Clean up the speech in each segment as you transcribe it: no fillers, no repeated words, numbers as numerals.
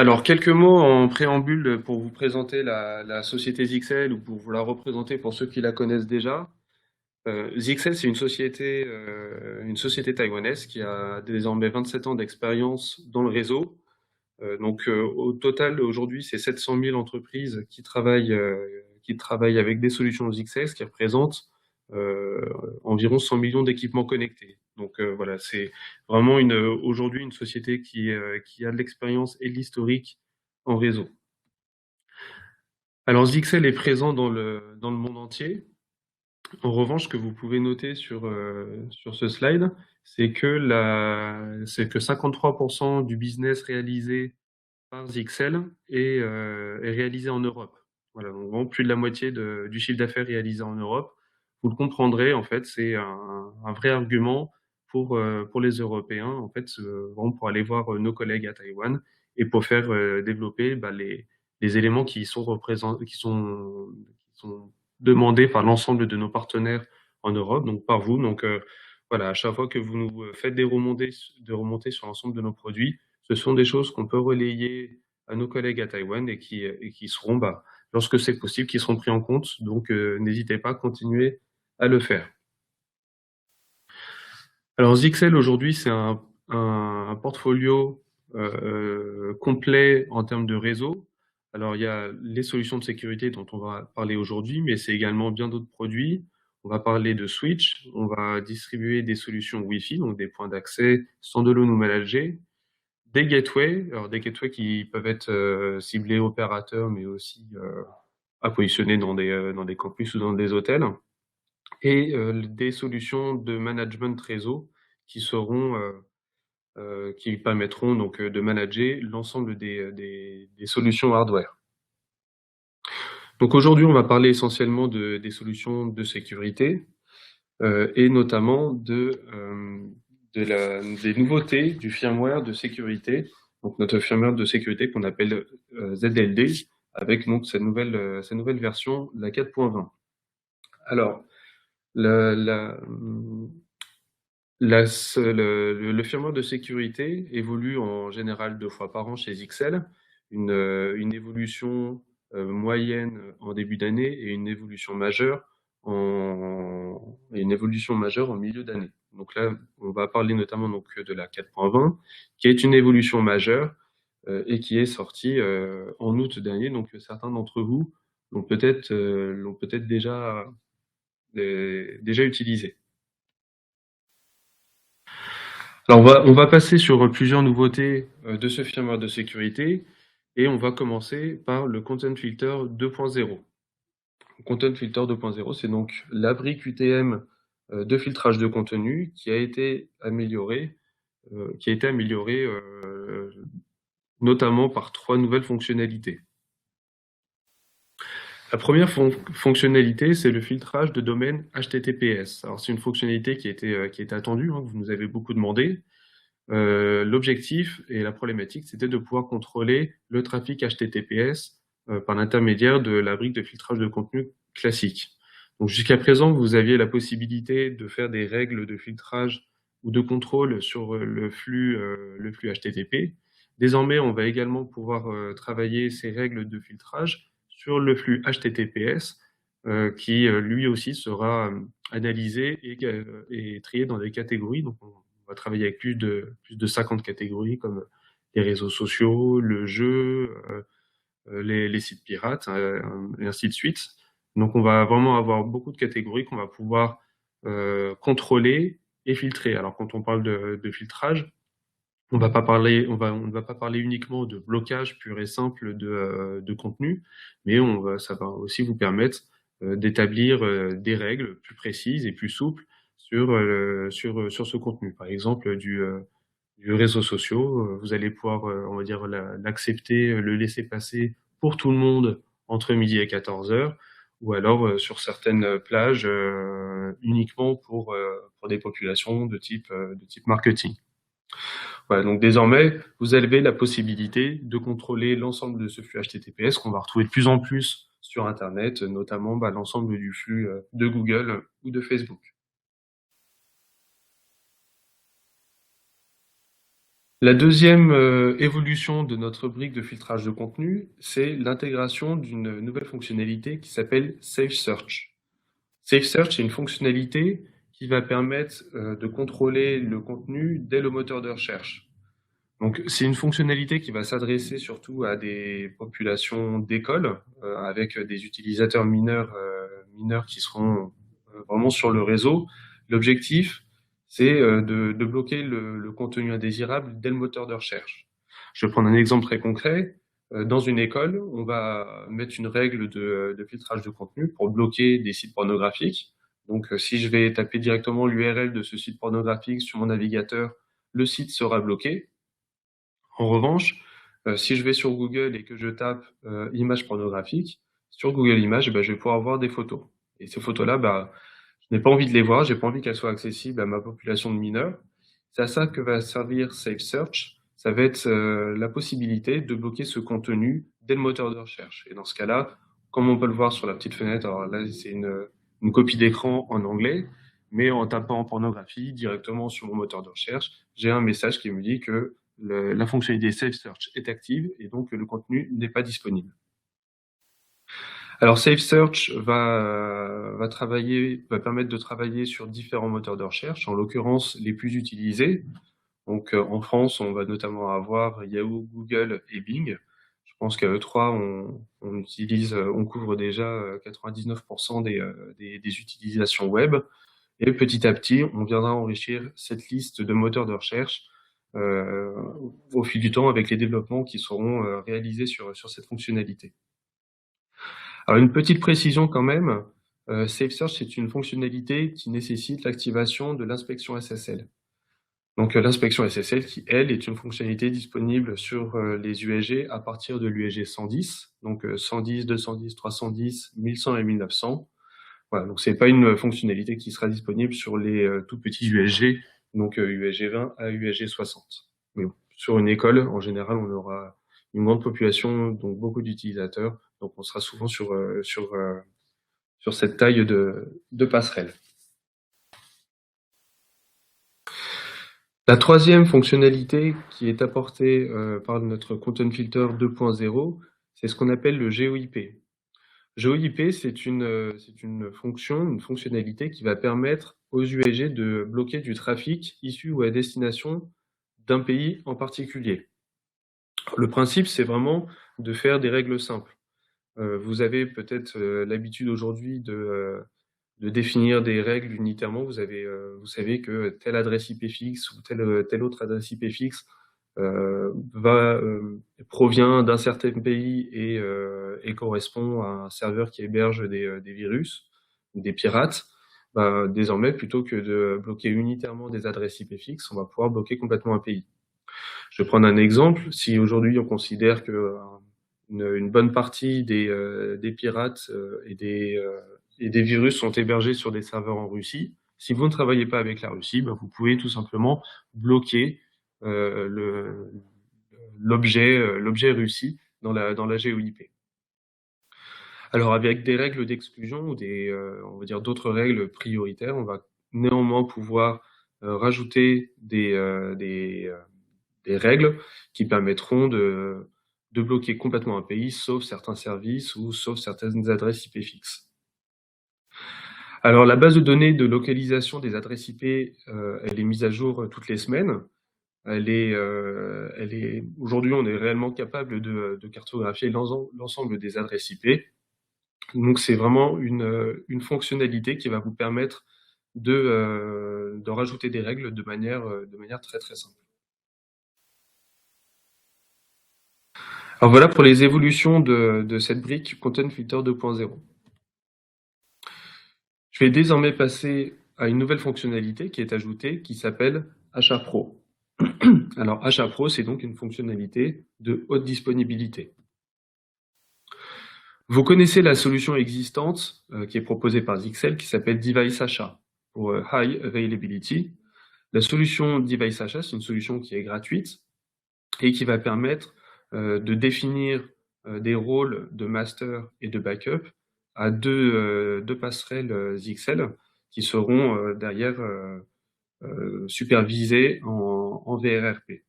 Alors, quelques mots en préambule pour vous présenter la société Zixel ou pour vous la représenter pour ceux qui la connaissent déjà. Zixel, c'est une société taïwanaise qui a désormais 27 ans d'expérience dans le réseau. Au total, aujourd'hui, c'est 700 000 entreprises qui travaillent avec des solutions Zixel, ce qui représente euh, environ 100 millions d'équipements connectés. Voilà, c'est vraiment aujourd'hui une société qui a de l'expérience et de l'historique en réseau. Alors Zixel est présent dans le monde entier. En revanche, ce que vous pouvez noter sur ce slide, c'est que 53% du business réalisé par Zixel est réalisé en Europe. Voilà, donc vraiment plus de la moitié du chiffre d'affaires réalisé en Europe. Vous le comprendrez, en fait, c'est un vrai argument pour les Européens, en fait, vraiment pour aller voir nos collègues à Taïwan et pour faire développer les éléments qui sont demandés par l'ensemble de nos partenaires en Europe, donc par vous. Voilà, à chaque fois que vous nous faites des remontées sur l'ensemble de nos produits, ce sont des choses qu'on peut relayer à nos collègues à Taïwan et qui seront, lorsque c'est possible, qui seront pris en compte. N'hésitez pas à continuer à le faire. Alors, Zixel, aujourd'hui, c'est un portfolio complet en termes de réseau. Alors, il y a les solutions de sécurité dont on va parler aujourd'hui, mais c'est également bien d'autres produits. On va parler de switch, on va distribuer des solutions Wi-Fi, donc des points d'accès standalone ou managés, des gateways, alors des gateways qui peuvent être ciblés opérateurs, mais aussi à positionner dans des campus ou dans des hôtels, et des solutions de management réseau qui permettront de manager l'ensemble des solutions hardware. Donc aujourd'hui, on va parler essentiellement des solutions de sécurité et notamment des nouveautés du firmware de sécurité. Donc notre firmware de sécurité qu'on appelle ZLD avec donc sa nouvelle version, la 4.20. Alors, la, la, le firmware de sécurité évolue en général 2 fois par an chez XL, une évolution moyenne en début d'année et une évolution majeure en milieu d'année. Donc là, on va parler notamment de la 4.20, qui est une évolution majeure et qui est sortie en août dernier. Donc certains d'entre vous l'ont peut-être déjà utilisé. Alors on va passer sur plusieurs nouveautés de ce firmware de sécurité et on va commencer par le Content Filter 2.0. Content Filter 2.0, c'est donc l'abri QTM de filtrage de contenu qui a été amélioré, notamment par 3 nouvelles fonctionnalités. La première fonctionnalité, c'est le filtrage de domaine HTTPS. Alors c'est une fonctionnalité qui était attendue, hein, que vous nous avez beaucoup demandé. L'objectif et la problématique, c'était de pouvoir contrôler le trafic HTTPS par l'intermédiaire de la brique de filtrage de contenu classique. Donc jusqu'à présent, vous aviez la possibilité de faire des règles de filtrage ou de contrôle sur le flux HTTP. Désormais, on va également pouvoir travailler ces règles de filtrage sur le flux HTTPS qui lui aussi sera analysé et trié dans des catégories. Donc on va travailler avec plus de 50 catégories comme les réseaux sociaux, le jeu, les sites pirates, et ainsi de suite. Donc on va vraiment avoir beaucoup de catégories qu'on va pouvoir contrôler et filtrer. Alors quand on parle de filtrage, on ne va pas parler uniquement de blocage pur et simple de contenu, mais ça va aussi vous permettre d'établir des règles plus précises et plus souples sur ce contenu. Par exemple, du réseau social, vous allez pouvoir, on va dire, l'accepter, le laisser passer pour tout le monde entre midi et 14 heures, ou alors sur certaines plages uniquement pour des populations de type marketing. Voilà, donc désormais, vous avez la possibilité de contrôler l'ensemble de ce flux HTTPS qu'on va retrouver de plus en plus sur Internet, notamment l'ensemble du flux de Google ou de Facebook. La deuxième évolution de notre brique de filtrage de contenu, c'est l'intégration d'une nouvelle fonctionnalité qui s'appelle Safe Search. Safe Search, c'est une fonctionnalité qui va permettre de contrôler le contenu dès le moteur de recherche. Donc, c'est une fonctionnalité qui va s'adresser surtout à des populations d'écoles, avec des utilisateurs mineurs qui seront vraiment sur le réseau. L'objectif, c'est de bloquer le contenu indésirable dès le moteur de recherche. Je vais prendre un exemple très concret. Dans une école, on va mettre une règle de filtrage de contenu pour bloquer des sites pornographiques. Donc, si je vais taper directement l'URL de ce site pornographique sur mon navigateur, le site sera bloqué. En revanche, si je vais sur Google et que je tape images pornographiques, sur Google Images, je vais pouvoir voir des photos. Et ces photos-là, je n'ai pas envie de les voir, j'ai pas envie qu'elles soient accessibles à ma population de mineurs. C'est à ça que va servir Safe Search. Ça va être la possibilité de bloquer ce contenu dès le moteur de recherche. Et dans ce cas-là, comme on peut le voir sur la petite fenêtre, alors là c'est une copie d'écran en anglais, mais en tapant pornographie directement sur mon moteur de recherche, j'ai un message qui me dit que la fonctionnalité Safe Search est active et donc le contenu n'est pas disponible. Alors Safe Search va permettre de travailler sur différents moteurs de recherche, en l'occurrence les plus utilisés. Donc en France, on va notamment avoir Yahoo, Google et Bing. Je pense qu'à E3, on couvre déjà 99% des utilisations web. Et petit à petit, on viendra enrichir cette liste de moteurs de recherche euh, au fil du temps avec les développements qui seront réalisés sur cette fonctionnalité. Alors une petite précision quand même, Safe Search c'est une fonctionnalité qui nécessite l'activation de l'inspection SSL. Donc l'inspection SSL qui, elle, est une fonctionnalité disponible sur les USG à partir de l'USG 110, donc 110, 210, 310, 1100 et 1900. Voilà, donc c'est pas une fonctionnalité qui sera disponible sur les tout petits USG, donc USG 20 à USG 60. Mais bon, sur une école, en général, on aura une grande population, donc beaucoup d'utilisateurs, donc on sera souvent sur cette taille de passerelle. La troisième fonctionnalité qui est apportée par notre Content Filter 2.0, c'est ce qu'on appelle le GeoIP. GeoIP, c'est une fonction, une fonctionnalité qui va permettre aux USG de bloquer du trafic issu ou à destination d'un pays en particulier. Le principe, c'est vraiment de faire des règles simples. Vous avez peut-être l'habitude aujourd'hui de définir des règles unitairement. Vous savez que telle adresse IP fixe ou telle autre adresse IP fixe provient d'un certain pays et correspond à un serveur qui héberge des virus, des pirates. Désormais, plutôt que de bloquer unitairement des adresses IP fixes, on va pouvoir bloquer complètement un pays. Je vais prendre un exemple. Si aujourd'hui on considère que une bonne partie des pirates et des virus sont hébergés sur des serveurs en Russie, si vous ne travaillez pas avec la Russie, vous pouvez tout simplement bloquer l'objet Russie dans la GeoIP. Alors avec des règles d'exclusion ou on va dire d'autres règles prioritaires, on va néanmoins pouvoir rajouter des règles qui permettront de bloquer complètement un pays, sauf certains services ou sauf certaines adresses IP fixes. Alors la base de données de localisation des adresses IP, elle est mise à jour toutes les semaines. Aujourd'hui, on est réellement capable de cartographier l'ensemble des adresses IP. Donc c'est vraiment une fonctionnalité qui va vous permettre de rajouter des règles de manière très très simple. Alors voilà pour les évolutions de cette brique Content Filter 2.0. Je vais désormais passer à une nouvelle fonctionnalité qui est ajoutée qui s'appelle Achat Pro. Alors Achat Pro, c'est donc une fonctionnalité de haute disponibilité. Vous connaissez la solution existante qui est proposée par Zixel qui s'appelle Device Achat pour High Availability. La solution Device Achat, c'est une solution qui est gratuite et qui va permettre de définir des rôles de master et de backup à deux passerelles Zixel qui seront derrière supervisées en VRRP.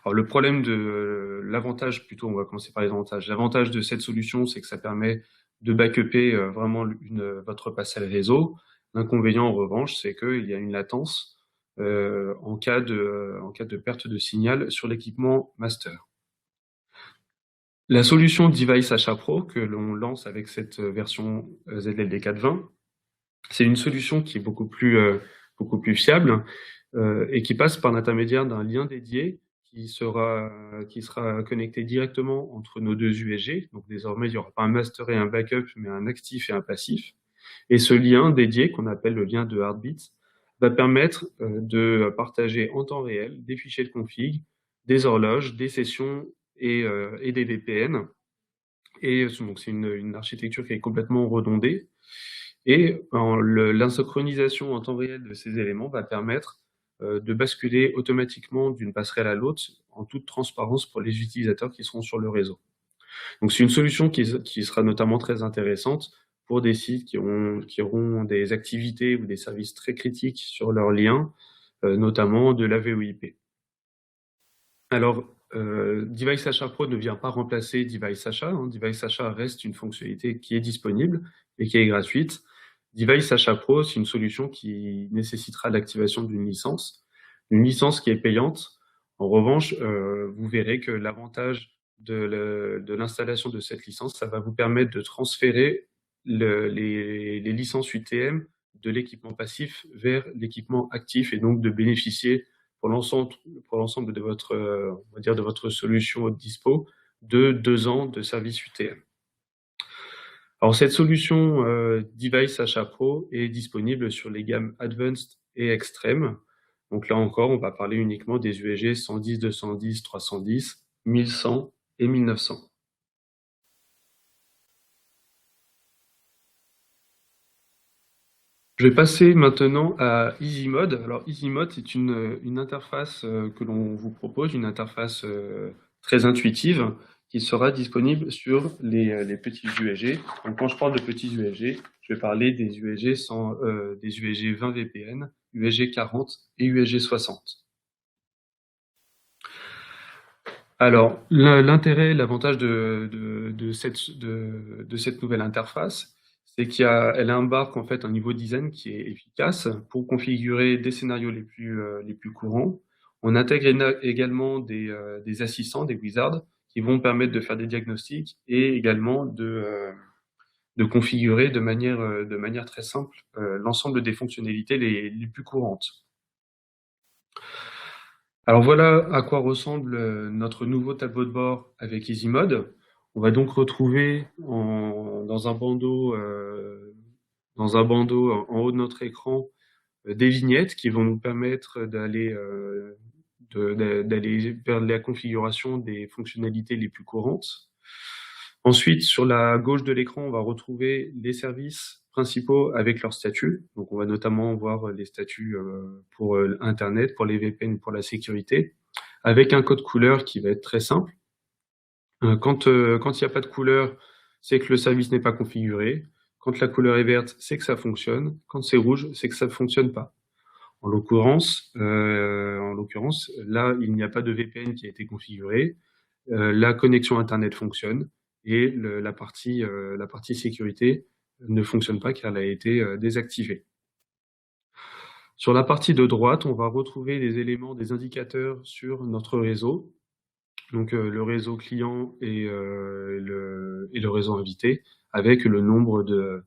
Alors le problème de l'avantage, plutôt, on va commencer par les avantages. L'avantage de cette solution, c'est que ça permet de backuper vraiment votre passage réseau. L'inconvénient, en revanche, c'est qu'il y a une latence en cas de perte de signal sur l'équipement master. La solution Device Achat Pro que l'on lance avec cette version ZLD 420, c'est une solution qui est beaucoup plus fiable et qui passe par l'intermédiaire d'un lien dédié qui sera connecté directement entre nos deux USG. Donc désormais, il n'y aura pas un master et un backup, mais un actif et un passif. Et ce lien dédié, qu'on appelle le lien de Heartbeat, va permettre de partager en temps réel des fichiers de config, des horloges, des sessions et des VPN. Et donc c'est une architecture qui est complètement redondée. Et l'insynchronisation en temps réel de ces éléments va permettre de basculer automatiquement d'une passerelle à l'autre en toute transparence pour les utilisateurs qui seront sur le réseau. Donc c'est une solution qui sera notamment très intéressante pour des sites qui auront des activités ou des services très critiques sur leurs liens, notamment de la VoIP. Alors, Device Achat Pro ne vient pas remplacer Device Achat. Hein. Device Achat reste une fonctionnalité qui est disponible et qui est gratuite. Device Achat Pro, c'est une solution qui nécessitera l'activation d'une licence qui est payante. En revanche, vous verrez que l'avantage de l'installation de cette licence, ça va vous permettre de transférer les licences UTM de l'équipement passif vers l'équipement actif et donc de bénéficier pour l'ensemble de votre, on va dire de votre solution dispo de 2 ans de service UTM. Alors cette solution Device Achat Pro est disponible sur les gammes Advanced et Extreme. Donc là encore, on va parler uniquement des USG 110, 210, 310, 1100 et 1900. Je vais passer maintenant à EasyMode. Alors EasyMode, c'est une interface que l'on vous propose, une interface très intuitive qui sera disponible sur les petits USG. Donc quand je parle de petits USG, je vais parler des USG des USG 20 VPN, USG 40 et USG 60. Alors l'intérêt, l'avantage de cette nouvelle interface, c'est qu'elle embarque en fait un niveau design qui est efficace pour configurer des scénarios les plus courants. On intègre également des assistants, des wizards, qui vont permettre de faire des diagnostics et également de configurer de manière très simple l'ensemble des fonctionnalités les plus courantes. Alors voilà à quoi ressemble notre nouveau tableau de bord avec EasyMode. On va donc retrouver dans un bandeau en haut de notre écran des vignettes qui vont nous permettre d'aller vers la configuration des fonctionnalités les plus courantes. Ensuite, sur la gauche de l'écran, on va retrouver les services principaux avec leurs statuts. Donc, on va notamment voir les statuts pour Internet, pour les VPN, pour la sécurité, avec un code couleur qui va être très simple. Quand il n'y a pas de couleur, c'est que le service n'est pas configuré. Quand la couleur est verte, c'est que ça fonctionne. Quand c'est rouge, c'est que ça ne fonctionne pas. En l'occurrence, là, il n'y a pas de VPN qui a été configuré. La connexion Internet fonctionne et la partie sécurité ne fonctionne pas car elle a été désactivée. Sur la partie de droite, on va retrouver des éléments, des indicateurs sur notre réseau. Donc le réseau client et le réseau invité avec le nombre de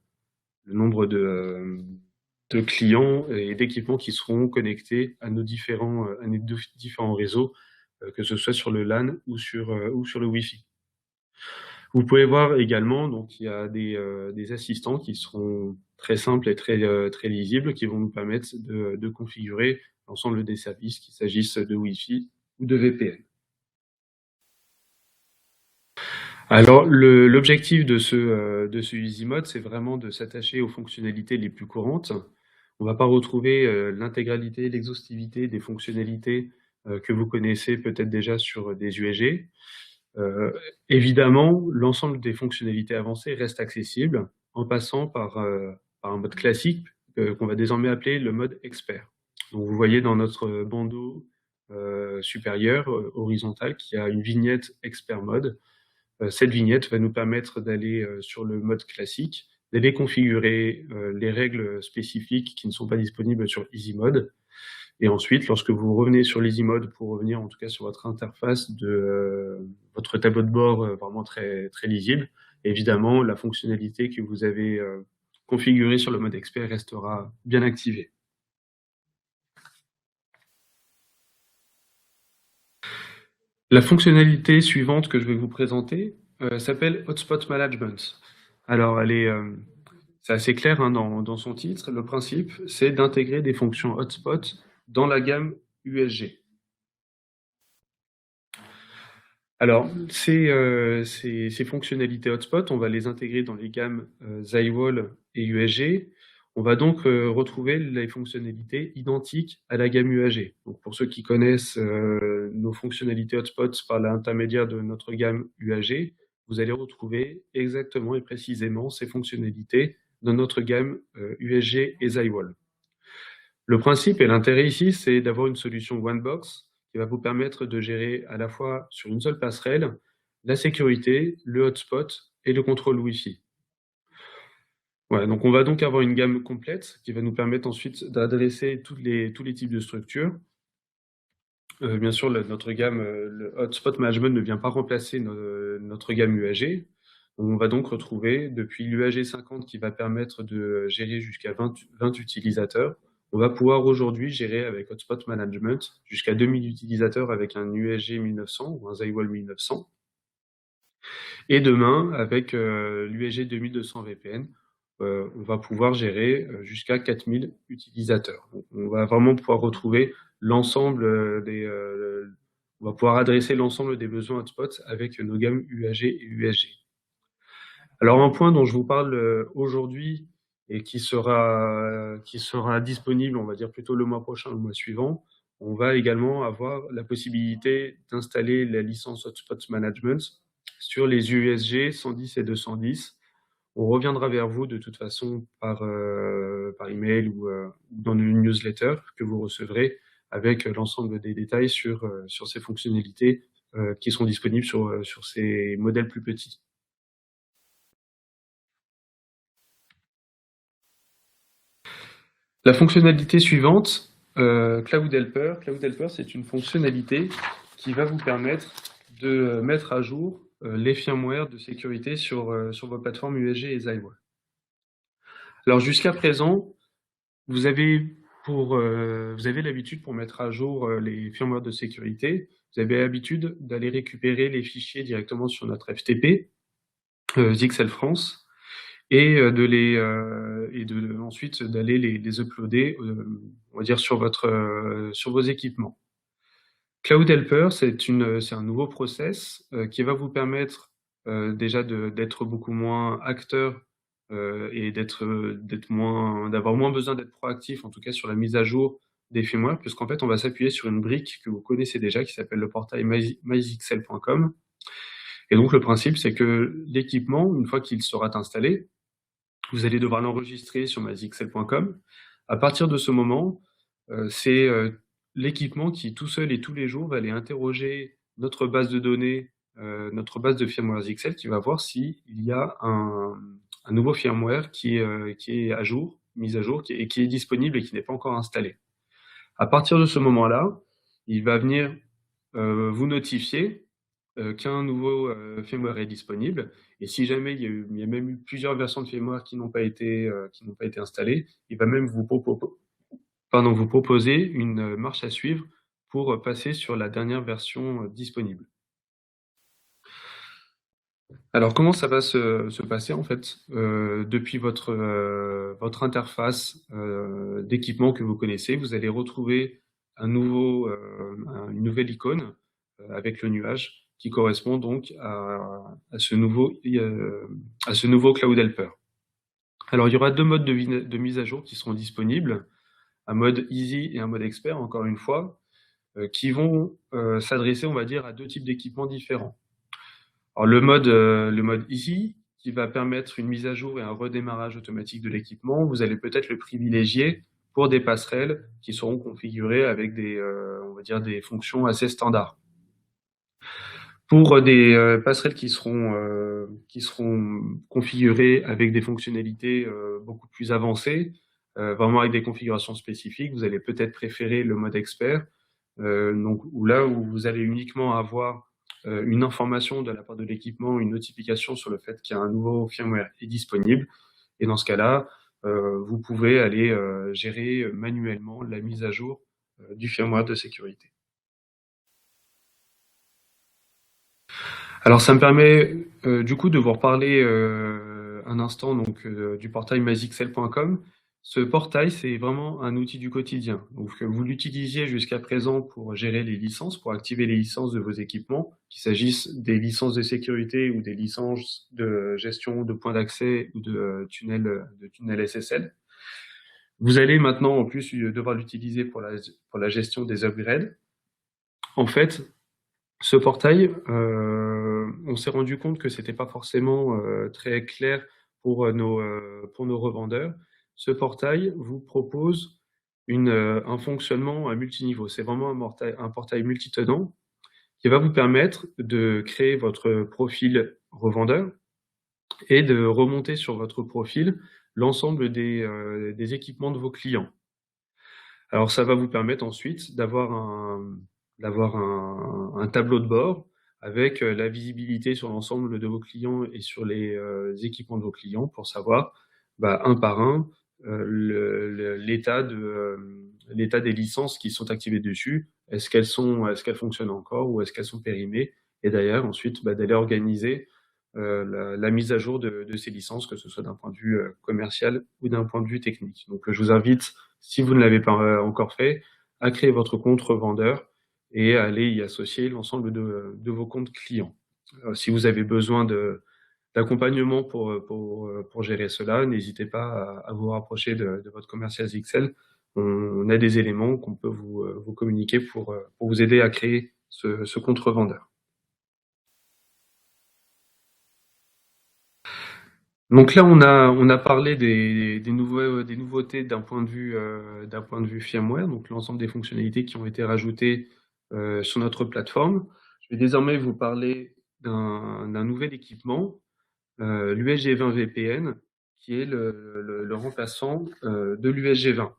clients et d'équipements qui seront connectés à nos différents réseaux, que ce soit sur le LAN ou sur le Wi-Fi. Vous pouvez voir également, donc il y a des assistants qui seront très simples et très lisibles, qui vont nous permettre de configurer l'ensemble des services, qu'il s'agisse de Wi-Fi ou de VPN. Alors, l'objectif de ce EasyMode, c'est vraiment de s'attacher aux fonctionnalités les plus courantes. On va pas retrouver l'intégralité, l'exhaustivité des fonctionnalités que vous connaissez peut-être déjà sur des USG. Évidemment, l'ensemble des fonctionnalités avancées reste accessible en passant par un mode classique qu'on va désormais appeler le mode expert. Donc, vous voyez dans notre bandeau supérieure, horizontale, qui a une vignette Expert Mode. Cette vignette va nous permettre d'aller sur le mode classique, d'aller configurer les règles spécifiques qui ne sont pas disponibles sur Easy Mode. Et ensuite, lorsque vous revenez sur l'Easy Mode pour revenir en tout cas sur votre interface de votre tableau de bord vraiment très, très lisible, évidemment, la fonctionnalité que vous avez configurée sur le mode expert restera bien activée. La fonctionnalité suivante que je vais vous présenter s'appelle Hotspot Management. Alors, c'est assez clair hein, dans son titre. Le principe, c'est d'intégrer des fonctions hotspot dans la gamme USG. Alors, ces fonctionnalités hotspot, on va les intégrer dans les gammes Zywall et USG. On va donc retrouver les fonctionnalités identiques à la gamme UAG. Donc, pour ceux qui connaissent nos fonctionnalités hotspots par l'intermédiaire de notre gamme UAG, vous allez retrouver exactement et précisément ces fonctionnalités dans notre gamme USG et Zywall. Le principe et l'intérêt ici, c'est d'avoir une solution one box qui va vous permettre de gérer à la fois sur une seule passerelle la sécurité, le hotspot et le contrôle Wi-Fi. Voilà, donc on va donc avoir une gamme complète qui va nous permettre ensuite d'adresser tous les types de structures. Bien sûr, notre gamme, le hotspot management ne vient pas remplacer notre gamme UAG. On va donc retrouver depuis l'UAG 50 qui va permettre de gérer jusqu'à 20 utilisateurs. On va pouvoir aujourd'hui gérer avec Hotspot Management jusqu'à 2000 utilisateurs avec un USG 1900 ou un Zywall 1900. Et demain, avec l'USG 2200 VPN, on va pouvoir gérer jusqu'à 4000 utilisateurs. Donc, on va vraiment pouvoir retrouver l'ensemble on va pouvoir adresser l'ensemble des besoins hotspots avec nos gammes UAG et USG. Alors un point dont je vous parle aujourd'hui et qui sera disponible, on va dire plutôt le mois prochain, le mois suivant, on va également avoir la possibilité d'installer la licence Hotspot Management sur les USG 110 et 210. On reviendra vers vous de toute façon par email ou dans une newsletter que vous recevrez avec l'ensemble des détails sur ces fonctionnalités qui sont disponibles sur ces modèles plus petits. La fonctionnalité suivante, Cloud Helper. Cloud Helper, c'est une fonctionnalité qui va vous permettre de mettre à jour les firmware de sécurité sur vos plateformes USG et Zywall. Alors jusqu'à présent, vous avez l'habitude pour mettre à jour les firmware de sécurité, vous avez l'habitude d'aller récupérer les fichiers directement sur notre FTP, Zixel France, et ensuite d'aller les uploader, on va dire sur vos équipements. Cloud Helper, c'est un nouveau process qui va vous permettre déjà d'être beaucoup moins acteur et d'avoir moins besoin d'être proactif, en tout cas sur la mise à jour des firmware, puisqu'en fait on va s'appuyer sur une brique que vous connaissez déjà qui s'appelle le portail myzixel.com. Et donc le principe, c'est que l'équipement, une fois qu'il sera installé, vous allez devoir l'enregistrer sur myzixel.com. À partir de ce moment, c'est l'équipement qui, tout seul et tous les jours, va aller interroger notre base de données, notre base de firmware Zixel, qui va voir s'il y a un nouveau firmware qui est à jour, mis à jour, et qui est disponible et qui n'est pas encore installé. À partir de ce moment-là, il va venir vous notifier qu'un nouveau firmware est disponible. Et si jamais il y a même eu plusieurs versions de firmware qui n'ont pas été installées, il va même vous proposer une marche à suivre pour passer sur la dernière version disponible. Alors comment ça va se passer en fait depuis votre interface d'équipement que vous connaissez, vous allez retrouver une nouvelle icône avec le nuage qui correspond donc à ce nouveau Cloud Helper. Alors il y aura deux modes de mise à jour qui seront disponibles, un mode Easy et un mode Expert, encore une fois, qui vont s'adresser, on va dire, à deux types d'équipements différents. Alors le mode Easy, qui va permettre une mise à jour et un redémarrage automatique de l'équipement, vous allez peut-être le privilégier pour des passerelles qui seront configurées avec on va dire des fonctions assez standards. Pour des passerelles qui seront configurées avec des fonctionnalités beaucoup plus avancées, vraiment avec des configurations spécifiques, vous allez peut-être préférer le mode expert, donc là où vous allez uniquement avoir une information de la part de l'équipement, une notification sur le fait qu'il y a un nouveau firmware est disponible. Et dans ce cas-là, vous pouvez aller gérer manuellement la mise à jour du firmware de sécurité. Alors ça me permet du coup de vous reparler un instant donc du portail mazixel.com. Ce portail, c'est vraiment un outil du quotidien. Donc vous l'utilisiez jusqu'à présent pour gérer les licences, pour activer les licences de vos équipements, qu'il s'agisse des licences de sécurité ou des licences de gestion de points d'accès ou de tunnels SSL. Vous allez maintenant en plus devoir l'utiliser pour la gestion des upgrades. En fait, ce portail, on s'est rendu compte que c'était pas forcément très clair pour nos revendeurs. Ce portail vous propose un fonctionnement à multiniveau. C'est vraiment un portail multitenant qui va vous permettre de créer votre profil revendeur et de remonter sur votre profil l'ensemble des équipements de vos clients. Alors ça va vous permettre ensuite d'avoir un tableau de bord avec la visibilité sur l'ensemble de vos clients et sur les équipements de vos clients pour savoir un par un l'état des licences qui sont activées dessus. Est-ce qu'elles fonctionnent encore ou est-ce qu'elles sont périmées? Et d'ailleurs ensuite d'aller organiser la mise à jour de ces licences, que ce soit d'un point de vue commercial ou d'un point de vue technique. Donc je vous invite, si vous ne l'avez pas encore fait, à créer votre compte revendeur et à aller y associer l'ensemble de vos comptes clients. Si vous avez besoin d'accompagnement pour gérer cela, n'hésitez pas à vous rapprocher de votre commercial ZXL. On a des éléments qu'on peut vous communiquer pour vous aider à créer ce compte revendeur. Donc là, on a parlé des nouveautés d'un point de vue firmware, donc l'ensemble des fonctionnalités qui ont été rajoutées sur notre plateforme. Je vais désormais vous parler d'un nouvel équipement, l'USG 20 VPN, qui est le remplaçant de l'USG 20.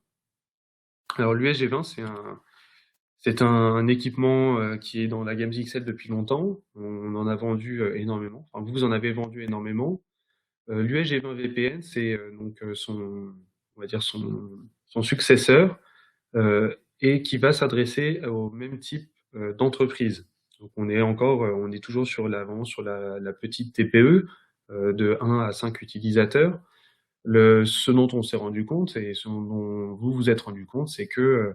Alors l'USG 20, c'est un équipement qui est dans la gamme ZXL depuis longtemps. On en a vendu énormément. Enfin, vous en avez vendu énormément. L'USG 20 VPN, c'est donc on va dire son successeur et qui va s'adresser au même type d'entreprise. Donc on est toujours vraiment sur la petite TPE de 1 à 5 utilisateurs. Ce dont on s'est rendu compte et ce dont vous vous êtes rendu compte, c'est que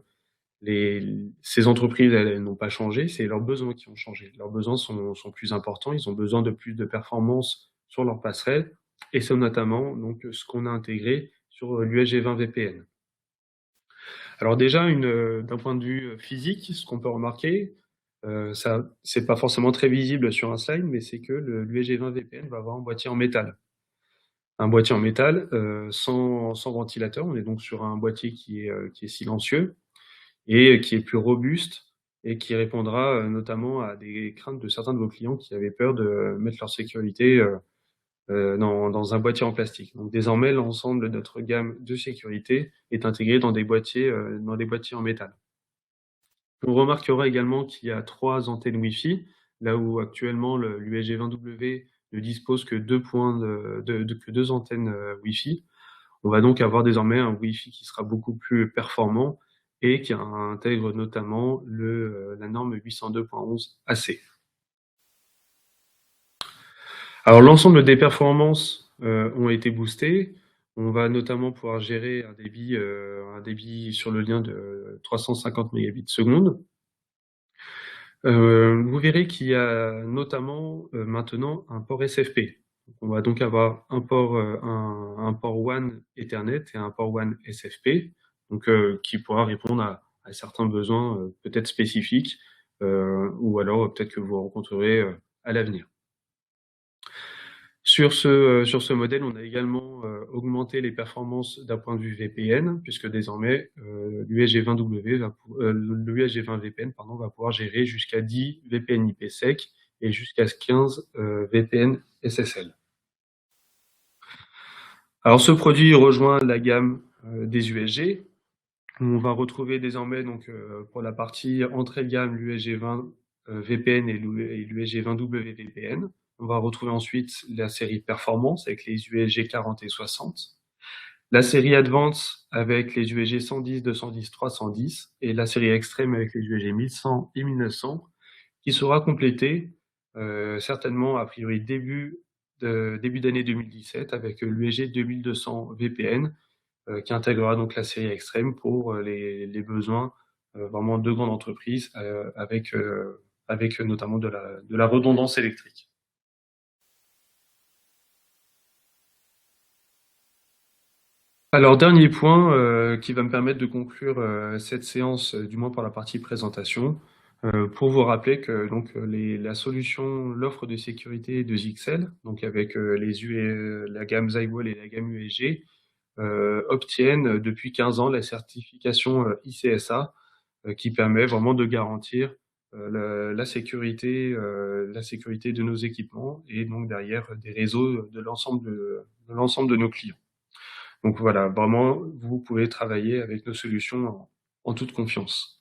ces entreprises, elles n'ont pas changé, c'est leurs besoins qui ont changé. Leurs besoins sont plus importants, ils ont besoin de plus de performance sur leur passerelle, et c'est notamment donc ce qu'on a intégré sur l'USG 20 VPN. Alors déjà, d'un point de vue physique, ce qu'on peut remarquer, ça c'est pas forcément très visible sur un slide, mais c'est que l'USG 20 VPN va avoir un boîtier en métal. Un boîtier en métal sans ventilateur, on est donc sur un boîtier qui est silencieux et qui est plus robuste et qui répondra notamment à des craintes de certains de vos clients qui avaient peur de mettre leur sécurité dans un boîtier en plastique. Donc désormais, l'ensemble de notre gamme de sécurité est intégré dans des boîtiers en métal. On remarquera également qu'il y a 3 antennes Wi-Fi, là où actuellement l'USG 20W ne dispose que 2 antennes Wi-Fi. On va donc avoir désormais un Wi-Fi qui sera beaucoup plus performant et qui intègre notamment la norme 802.11 AC. Alors l'ensemble des performances ont été boostées. On va notamment pouvoir gérer un débit sur le lien de 350 mégabits seconde. Vous verrez qu'il y a notamment maintenant un port SFP. On va donc avoir un port WAN Ethernet et un port WAN SFP, donc qui pourra répondre à certains besoins peut-être spécifiques ou alors peut-être que vous rencontrerez à l'avenir. Sur ce modèle, on a également augmenté les performances d'un point de vue VPN, puisque désormais le USG 20 VPN va pouvoir gérer jusqu'à 10 VPN IPsec et jusqu'à 15 VPN SSL. Alors ce produit rejoint la gamme des USG. On va retrouver désormais donc pour la partie entrée de gamme l'USG 20 VPN et l'USG 20 WVPN. On va retrouver ensuite la série Performance avec les USG 40 et 60, la série Advance avec les USG 110, 210, 310 et la série Extreme avec les USG 1100 et 1900 qui sera complétée certainement a priori début d'année 2017 avec l'USG 2200 VPN qui intégrera donc la série Extreme pour les besoins vraiment de grandes entreprises avec notamment de la redondance électrique. Alors, dernier point qui va me permettre de conclure cette séance, du moins pour la partie présentation, pour vous rappeler que donc la solution, l'offre de sécurité de Zixel, donc avec la gamme Zywall et la gamme USG, obtiennent depuis 15 ans la certification ICSA qui permet vraiment de garantir la sécurité de nos équipements et donc derrière des réseaux de l'ensemble de nos clients. Donc voilà, vraiment, vous pouvez travailler avec nos solutions en toute confiance.